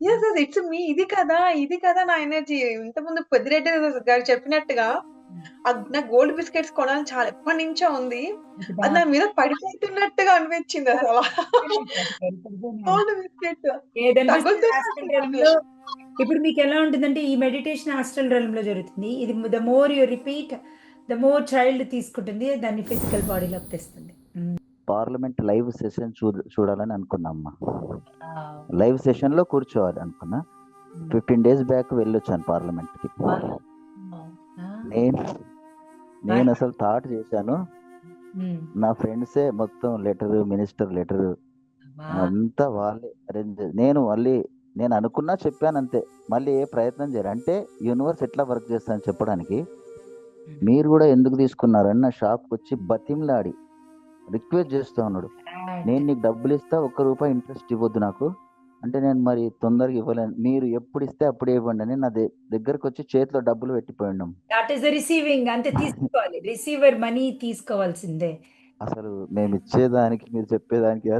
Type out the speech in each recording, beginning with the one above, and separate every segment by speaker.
Speaker 1: Yes. Yes. It's me ఇది కదా! ఇది కదా నా ఎనర్జీ. ఇంతకుముందు పెద్దిరెడ్డి గారు చెప్పినట్టుగా
Speaker 2: హ్మ్.
Speaker 1: నాకు గోల్డ్ బిస్కెట్స్ కొనాలని చాలా ఎప్పటినుంచో ఉంది.
Speaker 2: ఇది
Speaker 1: అది నా
Speaker 2: బావుంది.
Speaker 1: మీద పడిపోతున్నట్టుగా అనిపించిందసల. గోల్డ్ బిస్కెట్
Speaker 2: ఏదనిపిస్తుంది ఆస్ట్రల్
Speaker 1: తగులుతున్నట్టుగా.
Speaker 2: రెల్మ్‌లో ఇప్పుడు మీకెలా ఉంటుందంటే, ఈ మెడిటేషన్ ఆస్ట్రల్ రెల్మ్‌లో జరుగుతుంది. ఇది the more you repeat, the more child తీసుకుంటుంది. దాన్ని ఫిజికల్ బాడీలోకి తెస్తుంది. హ్మ్.
Speaker 3: పార్లమెంట్ లైవ్ సెషన్ చూడాలని అనుకున్నా అమ్మ.
Speaker 2: వావ్!
Speaker 3: లైవ్ సెషన్‌లో కూర్చోవాలి అనుకున్నా.
Speaker 2: హ్మ్.
Speaker 3: 15 డేస్ బ్యాక్ వెళ్ళొచ్చాను పార్లమెంట్‌కి.
Speaker 2: వావ్! ఆ!
Speaker 3: నేను అసలు థాట్ చేశాను.
Speaker 2: హ్మ్.
Speaker 3: నా ఫ్రెండ్సే మొత్తం మినిస్టర్ లెటరు
Speaker 2: వావ్!
Speaker 3: అంతా వాళ్ళే అరేంజ్ నేను అనుకున్నా చెప్పాను అంతే. మళ్ళీ ఏ ప్రయత్నం చేయరు. అంటే యూనివర్స్ ఎట్లా వర్క్ చేస్తుందని చెప్పడానికి
Speaker 2: హ్మ్.
Speaker 3: మీరు కూడా ఎందుకు తీసుకున్నారని నా షాప్‌కి వచ్చి బతిమలాడి రిక్వెస్ట్ చేస్తా ఉన్నాడు. నేను నీకు డబ్బులు ఇస్తా, ₹1 ఇంట్రెస్ట్ ఇవ్వద్దు నాకు. అంటే నేను మరి తొందరగా ఇవ్వలేను. మీరు ఎప్పుడు ఇస్తే అప్పుడే ఇవ్వండి అని నా దగ్గరకు వచ్చి చేతిలో డబ్బులు పెట్టిపోయిండు.
Speaker 2: That is the receiving. అంతే తీసుకోవాలి. రిసీవర్ మనీ తీసుకోవాల్సిందే.
Speaker 3: అసలు మేము ఇచ్చేదానికి మీరు చెప్పేదానికి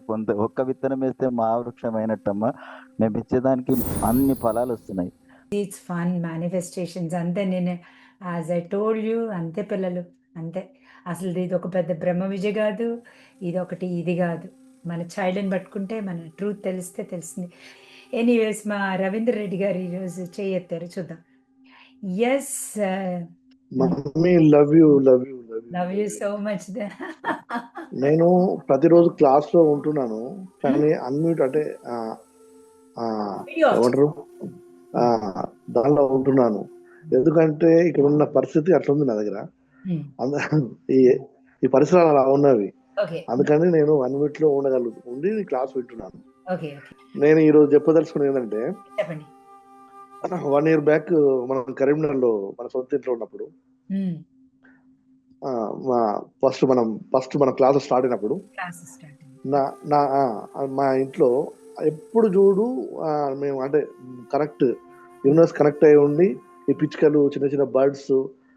Speaker 3: కొంత ఒక్క విత్తనం వేస్తే మా వృక్షం అయినట్టమ్మా. మేము ఇచ్చేదానికి అన్ని ఫలాలు వస్తున్నాయి.
Speaker 2: ఇట్స్ ఫన్ మేనిఫెస్టేషన్స్ అంతే. నేను యాజ్ ఐ టోల్డ్ యూ అంతే పిల్లలు. అంతే. అసలు ఇది ఒక పెద్ద బ్రహ్మ విద్య గాదు. ఇదొకటి ఇది గాదు. మన చైల్డ్‌ని పట్టుకుంటే మన ట్రూత్ తెలిస్తే తెలిసింది. ఎనీవేస్ మా రవీంద్ర రెడ్డి గారు ఈరోజు చెయ్యెత్తారు చూద్దాం. Yes.
Speaker 4: Mummy love you.
Speaker 2: Love you so much.
Speaker 4: నేను ప్రతిరోజు క్లాస్‌లో ఉంటున్నాను. కానీ అన్‌మ్యూట్ అంటే ఏమంటారు? దానిలో ఉంటున్నాను. ఎందుకంటే ఇక్కడ ఉన్న పరిస్థితి అట్లుంది నా దగ్గర. ఈ ఈ పరిసరాలు అలా ఉన్నవి.
Speaker 2: ఓకే.
Speaker 4: అందుకని నేను అన్‌మ్యూట్‌లో ఉండి క్లాస్ వింటున్నాను.
Speaker 2: ఓకే.
Speaker 4: నేను ఈరోజు చెప్పదలుచుకున్నది ఏంటంటే,
Speaker 2: చెప్పండి.
Speaker 4: 1 ఇయర్ బ్యాక్ మనం కరీంనగర్‌లో మన సొంత ఇంట్లో ఉన్నప్పుడు
Speaker 2: హ్మ్.
Speaker 4: ఫస్ట్ మన క్లాసెస్ స్టార్ట్ అయినప్పుడు
Speaker 2: క్లాసెస్ స్టార్ట్ అయింది.
Speaker 4: నా నా మా ఇంట్లో ఎప్పుడు చూడు మేము అంటే కనెక్ట్ యూనివర్స్ కనెక్ట్ అయి ఉండి ఈ పిచ్చుకలు, చిన్న చిన్న బర్డ్స్,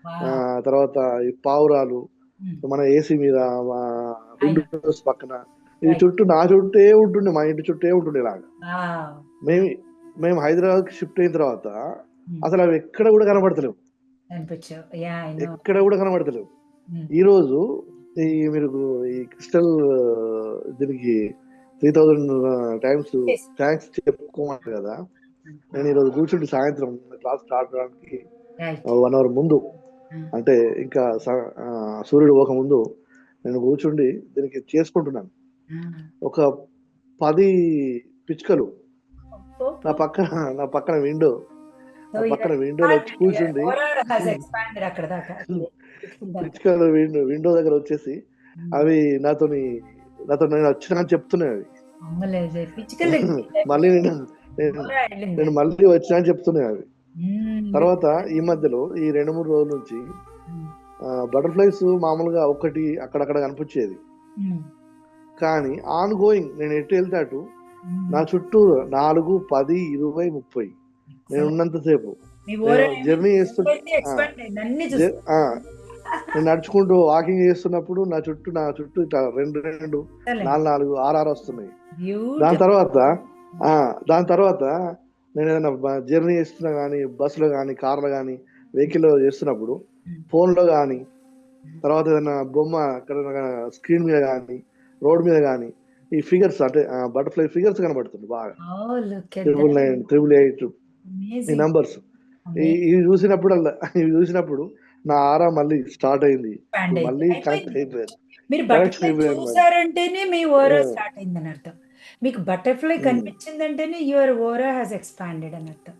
Speaker 2: వావ్!
Speaker 4: తర్వాత ఈ పావురాలు,
Speaker 2: హ్మ్.
Speaker 4: మన ఏసీ మీద విండోస్ పక్కన ఇది
Speaker 2: రైట్.
Speaker 4: చుట్టూ నా చుట్టే ఉంటుండే, మా ఇంటి చుట్టే ఉంటుండే ఇలాగా.
Speaker 2: వావ్!
Speaker 4: మేము హైదరాబాద్కి షిఫ్ట్ అయిన తర్వాత
Speaker 2: హ్మ్.
Speaker 4: అసలు అవి ఎక్కడ కూడా కనబడతలేవు.
Speaker 2: కనిపించావు. యాహ్! I know.
Speaker 4: ఎక్కడ కూడా కనబడతలేవు.
Speaker 2: హ్మ్.
Speaker 4: ఈరోజు మీరు ఈ క్రిస్టల్ దీనికి 3000 టైమ్స్
Speaker 2: యెస్.
Speaker 4: థ్యాంక్స్ చెప్పుకోమంటారు కదా.
Speaker 2: హ్మ్.
Speaker 4: నేను ఈరోజు కూర్చుండి సాయంత్రం క్లాస్ స్టార్ట్ అవడానికి
Speaker 2: రైట్.
Speaker 4: 1 అవర్ ముందు,
Speaker 2: హ్మ్.
Speaker 4: అంటే ఇంకా సూర్యుడు పోక ముందు నేను కూర్చుండి దీనికి చేసుకుంటున్నాను.
Speaker 2: హ్మ్.
Speaker 4: ఒక 10 పిచ్చుకలు నా
Speaker 2: అబ్బబ్బో!
Speaker 4: పక్కన విండోలో
Speaker 2: సో
Speaker 4: వచ్చి కూర్చుండి
Speaker 2: ఓరా హాస్ ఎక్స్‌పాండెడ్ అక్కడ దాకా.
Speaker 4: పిచ్చుకలు విండో దగ్గర వచ్చేసి అవి నాతో నేను వచ్చినా అని చెప్తున్నాయి అవి.
Speaker 2: అమ్మలేదు. పిచ్చుకలు
Speaker 4: మళ్ళీ నేను మళ్ళీ వచ్చినా అని చెప్తున్నాయి అవి. తర్వాత ఈ మధ్యలో ఈ 2-3 రోజుల నుంచి బటర్ఫ్లైస్ మామూలుగా ఒకటి అక్కడక్కడ కనిపించేది. కానీ ఆన్ గోయింగ్ నేను ఎటు వెళ్తే అటు నా చుట్టూ 4, 10, 20, 30 నేను ఉన్నంతసేపు నేను జర్నీ నేను నడుచుకుంటూ వాకింగ్ చేస్తున్నప్పుడు నా చుట్టూ ఇట్లా 2, 4, 6 వస్తున్నాయి. దాని తర్వాత నేను ఏదైనా జర్నీ చేస్తున్నా కానీ, బస్సులో కానీ, కార్లో కానీ, వెహికల్లో చేస్తున్నప్పుడు ఫోన్లో కానీ, తర్వాత ఏదైనా బొమ్మ అక్కడ స్క్రీన్ మీద కానీ, రోడ్ మీద కానీ ఈ ఫిగర్స్ అంటే బటర్ఫ్లై ఫిగర్స్ కనబడుతుంది బాగా. 999, 888 ఈ నంబర్స్ ఇవి చూసినప్పుడు నా ఆరా మళ్ళీ స్టార్ట్ అయింది. మళ్ళీ కనెక్ట్ అయిపోయింది.
Speaker 2: మీరు బటర్‌ఫ్లై చూసారంటేనే మీ ఓరా స్టార్ట్ అయిందని అర్థం. మీకు butterfly కనిపించిందంటేనే your Vora has expanded అని అర్థం.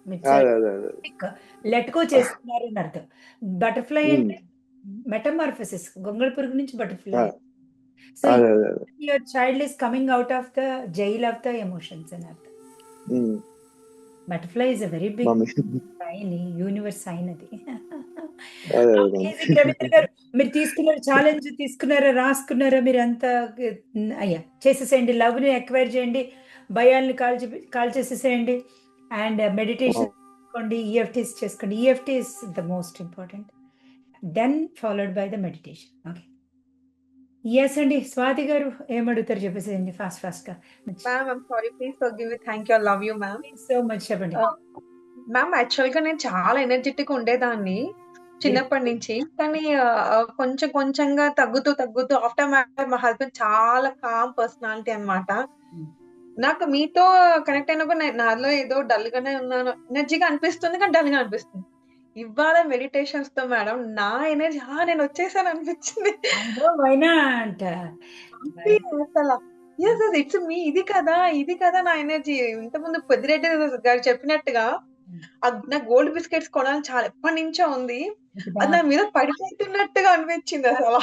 Speaker 2: లెట్ గో చేస్తున్నారు అని అర్థం. బటర్‌ఫ్లై అంటే మెటమార్ఫసిస్, గొంగళి పురుగు నుంచి butterfly. So your child is coming out of the jail of the emotions అని అర్థం. Butterfly is a very big sign, universe sign అది. రవీంద్ర గారు మీరు తీసుకున్నారు, ఛాలెంజ్ తీసుకున్నారా, రాసుకున్నారా మీరంతా? అయ్యా చేసేసేయండి. లవ్‌ని ఎక్వైర్ చేయండి, భయాల్ని కాల్చేసేసేయండి అండ్ మెడిటేషన్ చేసుకోండి, ఈఎఫ్టీస్ చేసుకోండి. EFT is the most important, then followed by the meditation. Okay. Yes అండి. స్వాతి గారు ఏమడుగుతారో చెప్పేసేయండి ఫాస్ట్‌గా.
Speaker 1: Ma'am I'm sorry. Please forgive me. Thank you. I love you ma'am.
Speaker 2: Thanks so much చెప్పండి.
Speaker 1: మ్యామ్ యాక్చువల్‌గా నేను చాలా ఎనర్జిటిక్‌గా ఉండేదాన్ని చిన్నప్పటి నుంచి. కానీ కొంచెం కొంచెంగా తగ్గుతూ ఆఫ్టర్ మ్యారేజ్ మా హస్బెండ్ చాలా కామ్ పర్సనాలిటీ అన్నమాట. నాకు మీతో కనెక్ట్ అయినప్పుడు నాలో ఏదో డల్‌గానే ఉన్నాను. ఎనర్జీగా అనిపిస్తుంది కానీ డల్‌గా అనిపిస్తుంది. ఇవాళ మెడిటేషన్స్‌తో మేడం నా ఎనర్జీ నేనొచ్చేసాను అనిపించింది.
Speaker 2: I know why not.
Speaker 1: Happy అసల. యెస్. యెస్. It's me. ఇది కదా నా ఎనర్జీ. ఇంతకుముందు పెద్దిరెడ్డి గారు చెప్పినట్టుగా నాకు గోల్డ్ బిస్కెట్స్ కొనాలని చాలా ఎప్పటినుంచో ఉంది. అది నా మీద పడిపోతున్నట్టుగా అనిపించింది అసల.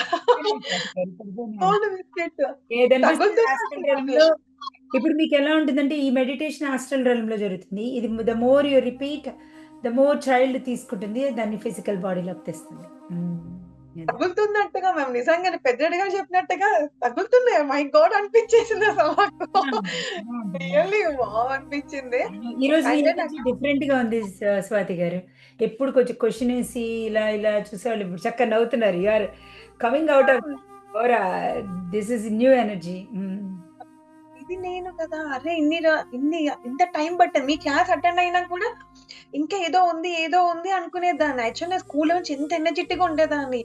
Speaker 1: గోల్డ్ బిస్కెట్
Speaker 2: ఏదనిపిస్తుంది ఆస్ట్రల్
Speaker 1: తగులుతున్నట్టు
Speaker 2: రెల్మ్‌లో ఇప్పుడు మీకెలా ఉంటుందంటే ఈ మెడిటేషన్ ఆస్ట్రల్ రెల్మ్‌లో జరుగుతుంది. ఇది the more you repeat the more child తీసుకుంటుంది. దాన్ని ఫిజికల్ బాడీలోకి తెస్తుంది.
Speaker 1: తగులుతున్నట్టుగా మ్యామ్ నిజంగానే పెద్దరెడ్డి గారు చెప్పినట్టుగా తగులుతుంది. మై గాడ్ అనిపించేసింది అసలు నాకు. రియల్లీ వావ్ అనిపించింది.
Speaker 2: ఈరోజు మీ
Speaker 1: అంటే
Speaker 2: ఎనర్జీ డిఫరెంట్ గా ఉంది స్వాతి గారు. ఎప్పుడు కొంచెం క్వశ్చన్ వేసి ఇలా చూసేవాళ్ళు ఇప్పుడు చక్కగా నవ్వుతున్నారు. You are coming out of aura this is new energy.
Speaker 1: ఇది నేను కదా! అరే! ఇంత టైం పట్టింది. మీ క్లాస్ అటెండ్ అయినా కూడా ఇంకా ఏదో ఉంది అనుకునేదాన్ని. యాక్చువల్లీ నేను స్కూల్‌లో నుంచి ఎంత ఎనర్జిటిక్‌గా ఉండేదాన్ని.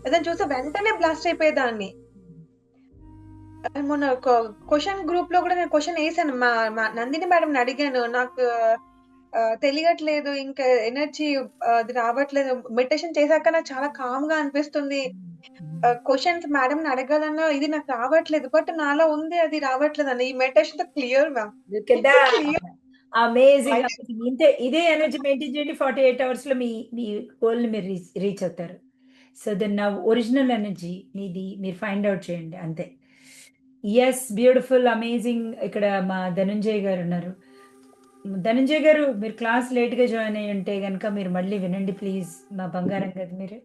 Speaker 1: ఏదైనా చూస్తే వెంటనే బ్లాస్ట్ అయిపోయేదాన్ని. మొన్న ఒక క్వెషన్ గ్రూప్‌లో కూడా నేను క్వెషన్ ఏసాను. మా నందిని మేడంని అడిగాను. నాకు తెలియట్లేదు. ఇంకా ఎనర్జీ అది రావట్లేదు. మెడిటేషన్ చేశాక నాకు చాలా కామ్‌గా అనిపిస్తుంది. క్వెషన్స్ మేడంని అడగాలన్నా ఇది నాకు రావట్లేదు. బట్ నాలో ఉంది అది రావట్లేదని. ఈ మెడిటేషన్‌తో clear ma'am.
Speaker 2: Look at that. Amazing. ఇదే ఎనర్జీ మెయింటైన్ చేయండి 48 అవర్స్ లో మీ గోల్ ని మీరు రీచ్ అవుతారు. సో దెన్ నా ఒరిజినల్ ఎనర్జీ మీది మీరు ఫైండ్ అవుట్ చేయండి అంతే. Yes beautiful amazing. ఇక్కడ మా ధనంజయ్ గారు ఉన్నారు. ధనంజయ్ గారు మీరు క్లాస్ లేట్ గా జాయిన్ అయ్యి ఉంటే గనుక మీరు మళ్ళీ వినండి ప్లీజ్. మా బంగారం కదా మీరు.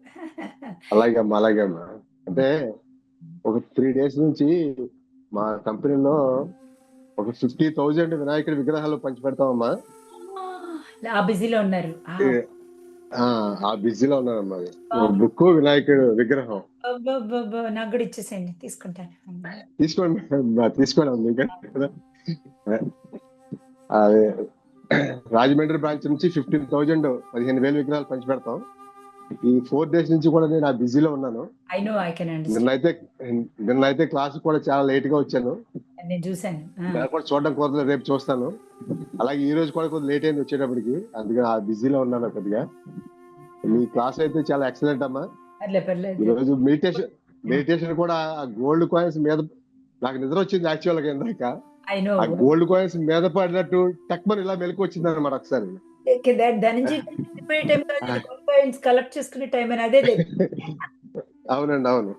Speaker 5: అలాగే అమ్మా. అంటే ఒక 3 days నుంచి మా కంపెనీలో ఒక 50,000 వినాయకుడి విగ్రహాలు పంచి పెడతామమ్మా.
Speaker 2: ఆ బిజీలో ఉన్నారు.
Speaker 5: ఆ బిజీలో ఉన్నారమ్మా. బుక్ వినాయకుడు విగ్రహం
Speaker 2: నాకు కూడా ఇచ్చేసేయండి తీసుకుంటాను.
Speaker 5: తీసుకోండి అదే రాజమండ్రి బ్రాంచ్ నుంచి 15,000 15,000 విగ్రహాలు పంచి పెడతాం. ఈ 4 days నుంచి కూడా నేను ఆ బిజీలో ఉన్నాను. నిన్నైతే క్లాస్ కూడా చాలా లేట్ గా వచ్చాను.
Speaker 2: నేను చూసాను.
Speaker 5: కూడా చూడడం కుదరదు, రేపు చూస్తాను. అలాగే ఈ రోజు కూడా కొద్దిగా లేట్ అయింది వచ్చేటప్పటికి, అందుకని ఆ బిజీలో ఉన్నాను కొద్దిగా. మీ క్లాస్ అయితే చాలా ఎక్సలెంట్ అమ్మా. ఈ రోజు మెడిటేషన్ కూడా గోల్డ్ కాయిన్స్ మీద నాకు నిద్ర వచ్చింది యాక్చువల్ గా. ఇందాక ఆ గోల్డ్ కాయిన్స్ మీద పడినట్టు టక్మని ఇలా మెలకు వచ్చింది అనమాట ఒకసారి.
Speaker 2: కలెక్ట్ చేసుకునే టైం అని అదే.
Speaker 5: అవునండి, అవును.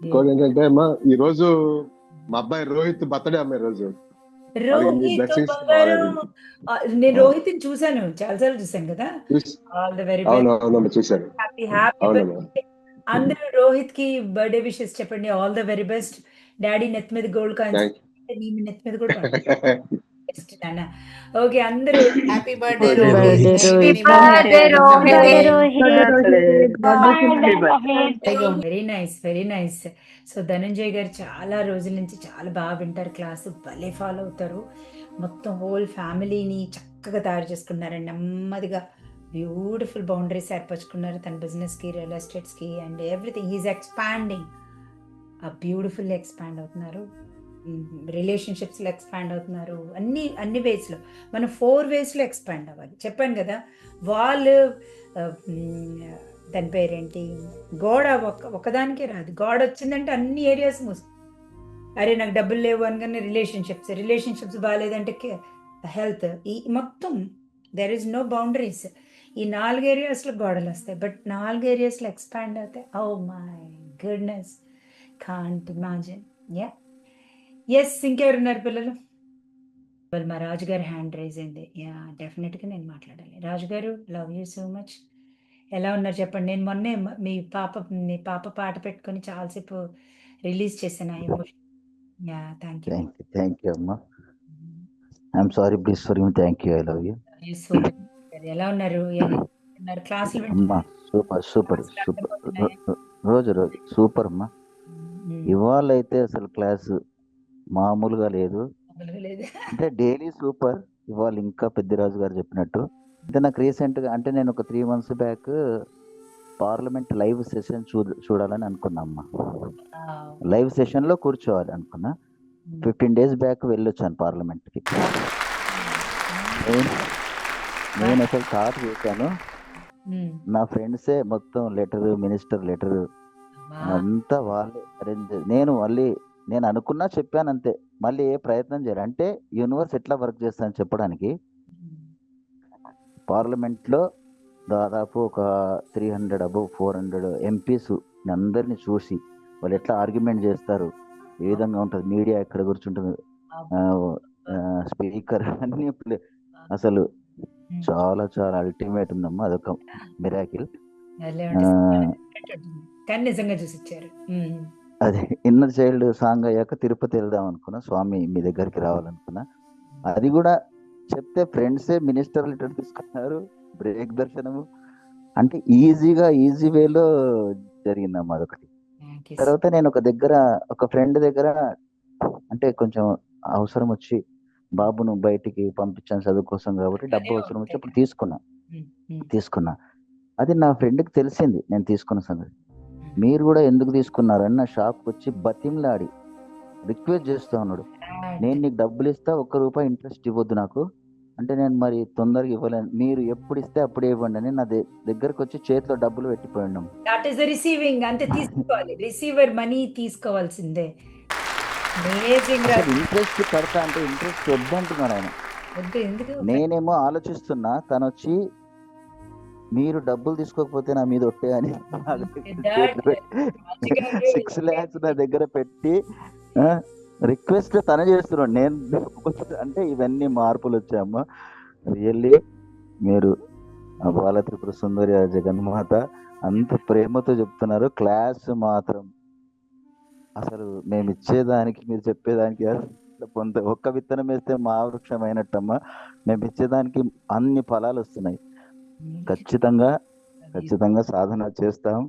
Speaker 5: ఇంకోటి ఏంటంటే అమ్మా, ఈ రోజు మా అబ్బాయి రోహిత్ బర్త్డే అమ్మాయి రోజు.
Speaker 2: నేను రోహిత్ చూసాను, చాలాసార్లు చూసాను కదా. All the very best.
Speaker 5: చూసాను.
Speaker 2: అందరూ రోహిత్ కి బర్త్డే విషెస్ చెప్పండి. All the very best. Daddy నెత్తి మీద గోల్డ్ కాయిన్స్, నీ నెత్తి మీద కూడా ఓకే. అందరూ
Speaker 6: happy birthday
Speaker 2: very nice, very nice. So Dhananjay గారు చాలా రోజుల నుంచి చాలా బాగా వింటారు క్లాసు, భలే ఫాలో అవుతారు. మొత్తం హోల్ ఫ్యామిలీని చక్కగా తయారు చేసుకున్నారండి. నెమ్మదిగా బ్యూటిఫుల్ బౌండరీస్ ఏర్పరచుకున్నారు తన బిజినెస్కి, రియల్ ఎస్టేట్స్కి and everything. Is expanding, beautiful expand అవుతున్నారు. రిలేషన్షిప్స్లో ఎక్స్పాండ్ అవుతున్నారు. అన్ని వేస్లో. మనం 4 waysలో ఎక్స్పాండ్ అవ్వాలి. చెప్పాను కదా, వాళ్ళు దాని పేరేంటి, గోడ ఒకదానికే రాదు. గోడ వచ్చిందంటే అన్ని ఏరియాస్ మూసు. అరే నాకు డబ్బులు లేవు అనగానే రిలేషన్షిప్స్ బాగాలేదంటే హెల్త్, ఈ మొత్తం దెర్ ఈజ్ నో బౌండరీస్. ఈ 4 areasలో గోడలు వస్తాయి. బట్ 4 areasలో ఎక్స్పాండ్ అవుతాయి. Oh my goodness, can't imagine. Yes, ఇంకెవరున్నారు పిల్లలు? మా రాజుగారు హ్యాండ్ రైజ్ అయింది. డెఫినెట్గా నేను మాట్లాడాలి. రాజుగారు, లవ్ యూ సో మచ్. ఎలా ఉన్నారు చెప్పండి. నేను మొన్నే మీ పాప పాట పెట్టుకొని చాలాసేపు రిలీజ్ చేశాను. థ్యాంక్
Speaker 3: యూ అమ్మా. I'm sorry, please for you. Thank you, I love you.
Speaker 2: So much. ఎలా ఉన్నారు? వింటున్నారు? క్లాసులు
Speaker 3: అమ్మా
Speaker 2: వింటున్నారు?
Speaker 3: సూపర్
Speaker 2: క్లాసులు
Speaker 3: సూపర్
Speaker 2: అర్థమవుతున్నాయా?
Speaker 3: రోజు సూపర్ అమ్మా.
Speaker 2: ఉమ్,
Speaker 3: ఇవాళ అయితే అసలు క్లాసు మామూలుగా లేదు.
Speaker 2: మామూలుగా లేదు.
Speaker 3: అంటే డైలీ సూపర్. ఇవాళ ఇంకా పెద్దిరాజు గారు చెప్పినట్టు. అంటే నాకు రీసెంట్గా అంటే నేను ఒక 3 months back parliament live session చూడాలని అనుకున్నా అమ్మా. లైవ్ సెషన్లో కూర్చోవాలి అనుకున్నా. 15 days బ్యాక్ వెళ్ళొచ్చాను పార్లమెంట్కి. నేను అసలు థాట్ చేశాను, నా ఫ్రెండ్సే మొత్తం మినిస్టర్ లెటర్ అంతా వాళ్ళే అరేంజ్. నేను అనుకున్నా చెప్పాను అంతే, మళ్ళీ ఏ ప్రయత్నం చేయరు. అంటే యూనివర్స్ ఎట్లా వర్క్ చేస్తానని చెప్పడానికి పార్లమెంట్లో దాదాపు ఒక 300 above 400 MPs అందరినీ చూసి వాళ్ళు ఎట్లా ఆర్గ్యుమెంట్ చేస్తారు, ఏ విధంగా ఉంటుంది, మీడియా ఎక్కడ కూర్చుంటుంది, స్పీకర్ అన్ని అసలు చాలా చాలా అల్టిమేట్ ఉందమ్మా. అదొక మిరాకిల్.
Speaker 2: కానీ నిజంగా చూసి ఇచ్చారు.
Speaker 3: అదే ఇన్నర్ చైల్డ్ సాంగ్ అయ్యాక తిరుపతి వెళ్దాం అనుకున్నా, స్వామి మీ దగ్గరికి రావాలనుకున్నా. అది కూడా చెప్తే ఫ్రెండ్సే మినిస్టర్ లెటర్ తీసుకున్నారు, బ్రేక్ దర్శనము. అంటే ఈజీ వేలో జరిగిందమ్మా అదొకటి. తర్వాత నేను ఒక ఫ్రెండ్ దగ్గర అంటే కొంచెం అవసరం వచ్చి బాబును బయటికి పంపించాను చదువు కోసం కాబట్టి డబ్బు అవసరం వచ్చి అప్పుడు తీసుకున్నా. అది నా ఫ్రెండ్కి తెలిసింది నేను తీసుకున్న సంగతి. మీరు కూడా ఎందుకు తీసుకున్నారని నా షాప్కి వచ్చి బతిమ్లాడి రిక్వెస్ట్ చేస్తూ ఉన్నాడు, నేను నీకు డబ్బులు ఇస్తా, ₹1 ఇంట్రెస్ట్ ఇవ్వద్దు నాకు, అంటే నేను మరి తొందరగా ఇవ్వలేను, మీరు ఎప్పుడు ఇస్తే అప్పుడే ఇవ్వండి అని నా దగ్గరకు వచ్చి చేతిలో డబ్బులు పెట్టిపోయాడు.
Speaker 2: That is the receiving. అంతే, తీసుకోవాలి. రిసీవర్ మనీ తీసుకోవాల్సిందే.
Speaker 3: ఇంట్రెస్ట్ కడతా అంటే ఇంట్రెస్ట్ వద్దంటున్నాడు ఆయన. నేనేమో ఆలోచిస్తున్నా, తను వచ్చి మీరు డబ్బులు తీసుకోకపోతే నా మీద ఒట్టే అని 6 lakhs నా దగ్గర పెట్టి రిక్వెస్ట్ తన చేస్తున్నాడు. నేను అంటే ఇవన్నీ మార్పులు వచ్చాయమ్మా. రియల్లీ మీరు బాల త్రిపుర సుందరి జగన్మాత అంత ప్రేమతో చెప్తున్నారు. క్లాస్ మాత్రం అసలు మేము ఇచ్చేదానికి మీరు చెప్పేదానికి కొంత ఒక్క విత్తనం వేస్తే మా వృక్షం అయినట్టమ్మా. మేము ఇచ్చేదానికి అన్ని ఫలాలు వస్తున్నాయి. ఖచ్చితంగా సాధన చేస్తాం.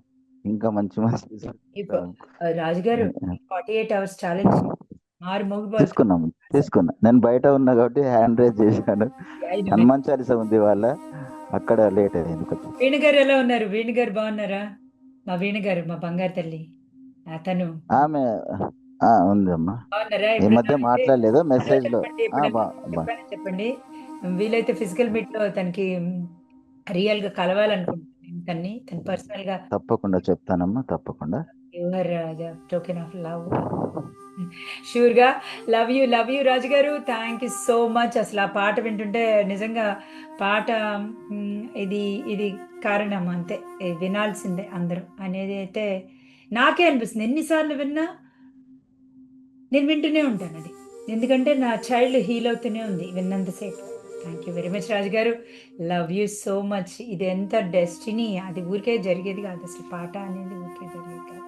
Speaker 3: ఇంకా మంచి
Speaker 2: రాజుగారు 48 hours ఛాలెంజ్
Speaker 3: తీసుకున్నా. నేను బయట ఉన్నా కాబట్టి హ్యాండ్ రైజ్ చేశాను. హనుమాన్ చాలీసా ఉంది వాళ్ళ, అక్కడ లేట్ అయింది కొంచెం.
Speaker 2: వేణుగారు ఎలా ఉన్నారు? వేణుగారు బాగున్నారా? మా వేణుగారు, మా బంగారు తల్లి, తను
Speaker 3: ఆమె ఉంది అమ్మా.
Speaker 2: బాగున్నారా?
Speaker 3: ఈ మధ్య మాట్లాడలేదు, మెసేజ్ లో
Speaker 2: చెప్పండి. వీలైతే ఫిజికల్ మీట్ లో తనకి రియల్ గా కలవాలనుకుంటున్నాను. తను పర్సనల్ గా
Speaker 3: తప్పకుండా చెప్తానమ్మా, తప్పకుండా.
Speaker 2: Your token of love. Sure గా లవ్ యూ రాజు గారు. Thank you so much. అసలు ఆ పాట వింటుంటే నిజంగా పాట ఇది కారణం, అంతే, వినాల్సిందే అందరూ అనేది అయితే నాకే అనిపిస్తుంది. ఎన్నిసార్లు విన్నా నేను వింటూనే ఉంటాను అది, ఎందుకంటే నా చైల్డ్ హీల్ అవుతూనే ఉంది విన్నంతసేపు. థ్యాంక్ యూ వెరీ మచ్ రాజు గారు. Love you so much. ఇది ఎంత డెస్టినీ, అది ఊరికే జరిగేది కాదు. అసలు పాట అనేది ఊరికే జరిగేది కాదు.